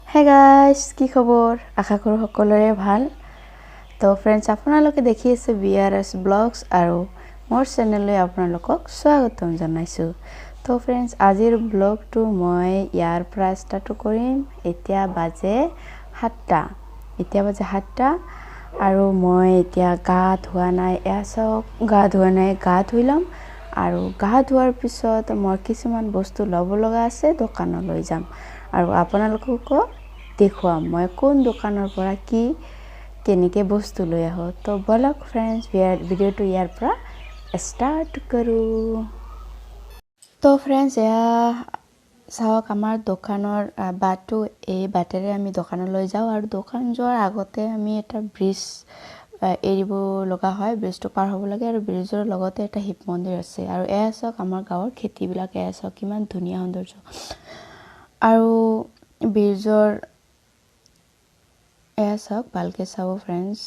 Hey guys, কি খবৰ? আশা কৰো সকলোৰে ভাল। তো ফ্ৰেন্ডছ আপোনালোকে দেখি আছে BRS ব্লগছ আৰু মোৰ চেনেললৈ আপোনালোকক স্বাগতম জনাইছো। তো ফ্ৰেন্ডছ আজিৰ ব্লগটো মই ইয়াৰ পৰা ষ্টাৰ্ট কৰিম। এতিয়া বাজে 7টা। আৰু মই এতিয়া গা ধোৱা নাই। গা ধুই লম আৰু গা ধোৱাৰ পিছত মই কিছুমান বস্তু ল'ব লগা আছে দোকানলৈ যাম আৰু আপোনালোকক দেখুৱাম মই কোন দোকানৰ পৰা কেনেকৈ বস্তু লৈ আহো। তো বলক ফ্ৰেন্ডছ ভিডিঅ'টো ইয়াৰ পৰা ষ্টাৰ্ট কৰোঁ। তো ফ্ৰেন্ডছ চাওক আমাৰ দোকানৰ বাটটো এই বাটেৰে আমি দোকানলৈ যাওঁ আৰু দোকান যোৱাৰ আগতে আমি এটা ব্ৰিজ এৰিব লগা হয়। ব্ৰিজটো পাৰ হ'ব লাগে আৰু ব্ৰিজৰ লগতে এটা শিৱ মন্দিৰ আছে আৰু চাওক আমাৰ গাঁৱৰ খেতিবিলাক চাওক কিমান ধুনীয়া সৌন্দৰ্য আৰু ব্ৰিজৰ চাওক ভালকৈ চাব ফ্ৰেন্ডছ।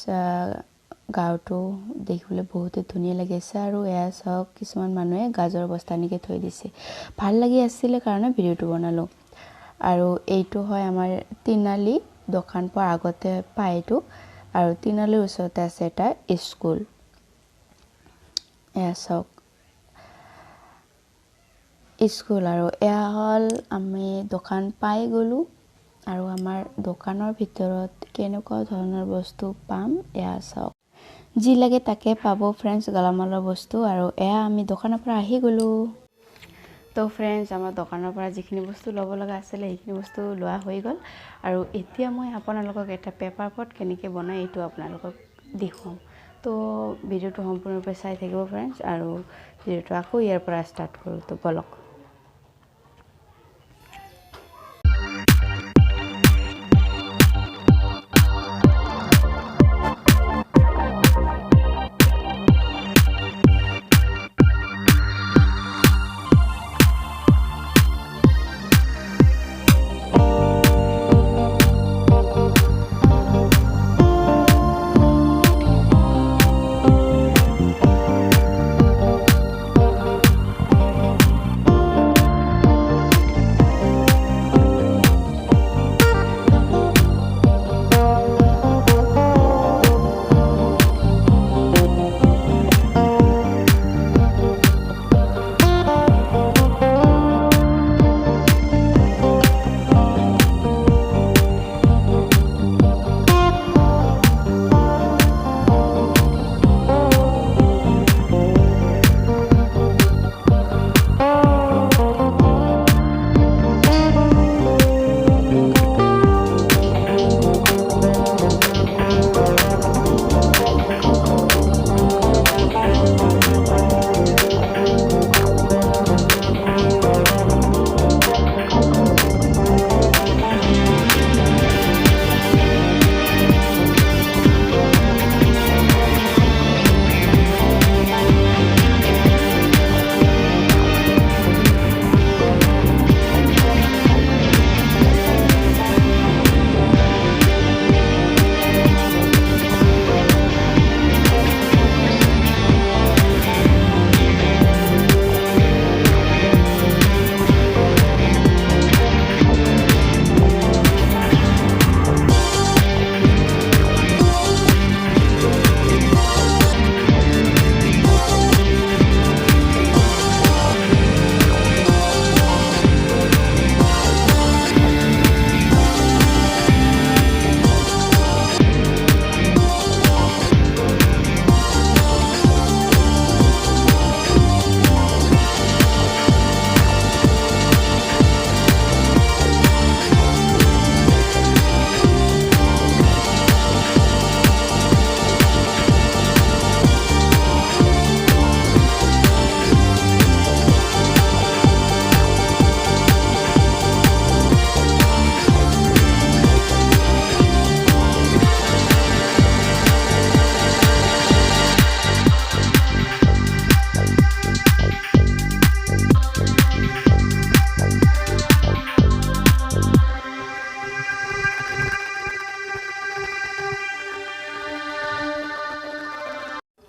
গাঁৱটো দেখিবলৈ বহুতেই ধুনীয়া লাগিছে আৰু চাওক কিছুমান মানুহে গাজৰ বস্তা এনেকৈ থৈ দিছে। ভাল লাগি আছিলে কাৰণে ভিডিঅ'টো বনালোঁ। আৰু এইটো হয় আমাৰ তিনালি দোকান পোৱাৰ আগতে পায় এইটো আৰু তিনালিৰ ওচৰতে আছে এটা স্কুল। চাওক স্কুল আৰু হ'ল আমি দোকান পাই গ'লোঁ আৰু আমাৰ দোকানৰ ভিতৰত কেনেকুৱা ধৰণৰ বস্তু পাম চাওক। যি লাগে তাকে পাব ফ্ৰেন্ডছ, গেলামালৰ বস্তু। আৰু আমি দোকানৰ পৰা আহি গ'লোঁ। তো ফ্ৰেন্ডছ আমাৰ দোকানৰ পৰা যিখিনি বস্তু ল'ব লগা আছিলে সেইখিনি বস্তু লোৱা হৈ গ'ল আৰু এতিয়া মই আপোনালোকক এটা পেপাৰ পট কেনেকৈ বনাই এইটো আপোনালোকক দেখুৱাম। তো ভিডিঅ'টো সম্পূৰ্ণৰূপে চাই থাকিব ফ্ৰেন্ডছ আৰু ভিডিঅ'টো আকৌ ইয়াৰ পৰা ষ্টাৰ্ট কৰোঁ। তো বলক।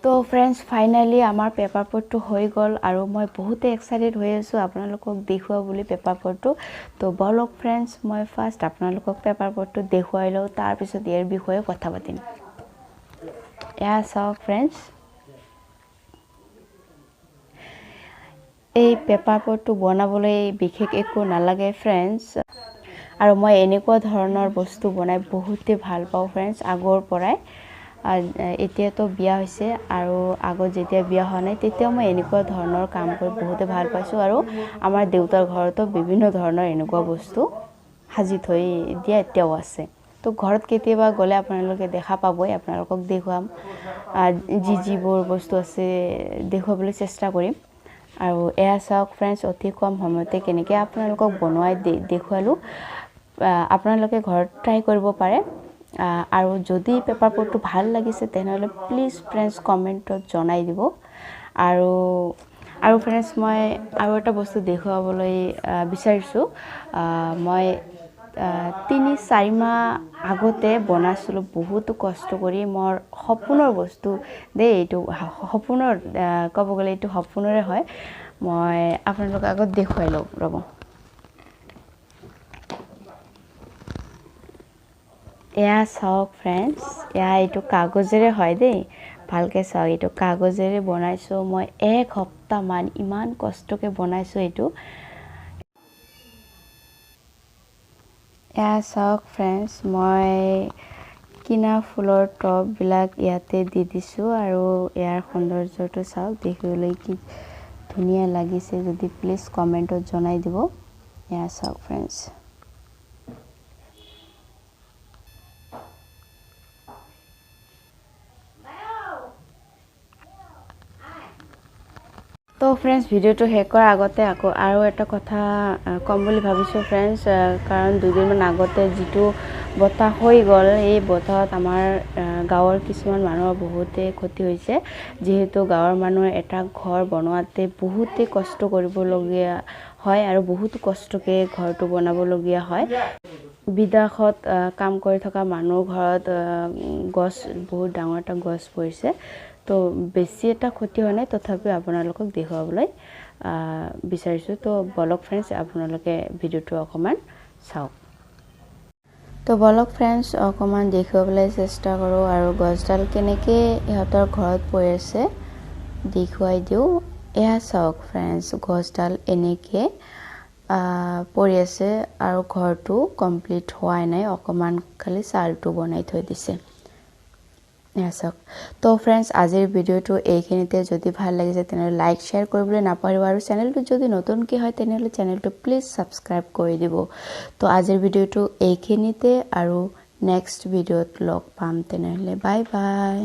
তো ফ্ৰেণ্ডছ ফাইনালি আমাৰ পেপাৰ পটটো হৈ গ'ল আৰু মই বহুতে এক্সাইটেড হৈ আছোঁ আপোনালোকক দেখুৱা বুলি পেপাৰ পটটো তো বলক ফ্ৰেণ্ডছ মই ফাৰ্ষ্ট আপোনালোকক পেপাৰ পটটো দেখুৱাই লওঁ তাৰপিছত ইয়াৰ বিষয়ে কথা পাতিম এয়া চাওক ফ্ৰেণ্ডছ এই পেপাৰ পটটো বনাবলৈ বিশেষ একো নালাগে ফ্ৰেণ্ডছ আৰু মই এনেকুৱা ধৰণৰ বস্তু বনাই বহুতে ভাল পাওঁ ফ্ৰেণ্ডছ আগৰ পৰাই এতিয়াতো বিয়া হৈছে আৰু আগত যেতিয়া বিয়া হোৱা নাই তেতিয়া মই এনেকুৱা ধৰণৰ কাম কৰি বহুতে ভাল পাইছোঁ আৰু আমাৰ দেউতাৰ ঘৰতো বিভিন্ন ধৰণৰ এনেকুৱা বস্তু সাজি থৈ দিয়া এতিয়াও আছে তো ঘৰত কেতিয়াবা গ'লে আপোনালোকে দেখা পাবই আপোনালোকক দেখুৱাম যিবোৰ বস্তু আছে দেখুৱাবলৈ চেষ্টা কৰিম আৰু এয়া চাওক ফ্ৰেণ্ডছ অতি কম সময়তে কেনেকৈ আপোনালোকক বনোৱাই দেখুৱালোঁ আপোনালোকে ঘৰত ট্ৰাই কৰিব পাৰে আৰু যদি পেপাৰ পটটো ভাল লাগিছে তেনেহ'লে প্লিজ ফ্ৰেণ্ডছ কমেণ্টত জনাই দিব আৰু ফ্ৰেণ্ডছ মই আৰু এটা বস্তু দেখুৱাবলৈ বিচাৰিছোঁ মই 3-4 মাহ আগতে বনাইছিলোঁ বহুতো কষ্ট কৰি মোৰ সপোনৰ বস্তু দেই এইটো সপোনৰ ক'ব গ'লে এইটো সপোনৰে হয় মই আপোনালোকক আগত দেখুৱাই লওঁ ৰ'ব এয়া চাওক ফ্ৰেণ্ডছ এয়া এইটো কাগজেৰে হয় দেই ভালকৈ চাওক এইটো কাগজেৰে বনাইছোঁ মই 1 সপ্তাহমান ইমান কষ্টকৈ বনাইছোঁ এইটো এয়া চাওক ফ্ৰেণ্ডছ মই কিনা ফুলৰ টববিলাক ইয়াতে দি দিছোঁ আৰু ইয়াৰ সৌন্দৰ্যটো চাওক দেখিবলৈ কি ধুনীয়া লাগিছে যদি প্লিজ কমেণ্টত জনাই দিব এয়া চাওক ফ্ৰেণ্ডছ তো ফ্ৰেণ্ডছ ভিডিঅ'টো শেষ কৰাৰ আগতে আকৌ আৰু এটা কথা ক'ম বুলি ভাবিছোঁ ফ্ৰেণ্ডছ কাৰণ 2 দিনমান আগতে যিটো বতাহ হৈ গ'ল এই বতাহত আমাৰ গাঁৱৰ কিছুমান মানুহৰ বহুতে ক্ষতি হৈছে যিহেতু গাঁৱৰ মানুহৰ এটা ঘৰ বনোৱাতে বহুতে কষ্ট কৰিবলগীয়া হয় আৰু বহুত কষ্টকৈ ঘৰটো বনাবলগীয়া হয় বিদেশত কাম কৰি থকা মানুহৰ ঘৰত গছ বহুত ডাঙৰ এটা গছ পৰিছে তো বেছি এটা ক্ষতি হোৱা নাই তথাপিও আপোনালোকক দেখুৱাবলৈ বিচাৰিছোঁ তো বলক ফ্ৰেণ্ডছ আপোনালোকে ভিডিঅ'টো অকণমান চাওক তো বলক ফ্ৰেণ্ডছ অকণমান দেখুৱাবলৈ চেষ্টা কৰোঁ আৰু গছডাল কেনেকৈ ইহঁতৰ ঘৰত পৰি আছে দেখুৱাই দিওঁ এয়া চাওক ফ্ৰেণ্ডছ গছডাল এনেকৈ পৰি আছে আৰু ঘৰটো কমপ্লিট হোৱাই নাই অকণমান খালি চালটো বনাই থৈ দিছে চাওক তো ফ্ৰেণ্ডছ আজিৰ ভিডিঅ'টো এইখিনিতে যদি ভাল লাগিছে তেনেহ'লে লাইক শ্বেয়াৰ কৰিবলৈ নাপাহৰিব আৰু চেনেলটো যদি নতুনকৈ হয় তেনেহ'লে চেনেলটো প্লিজ ছাবস্ক্ৰাইব কৰি দিব তো আজিৰ ভিডিঅ'টো এইখিনিতে আৰু নেক্সট ভিডিঅ'ত লগ পাম তেনেহ'লে বাই বাই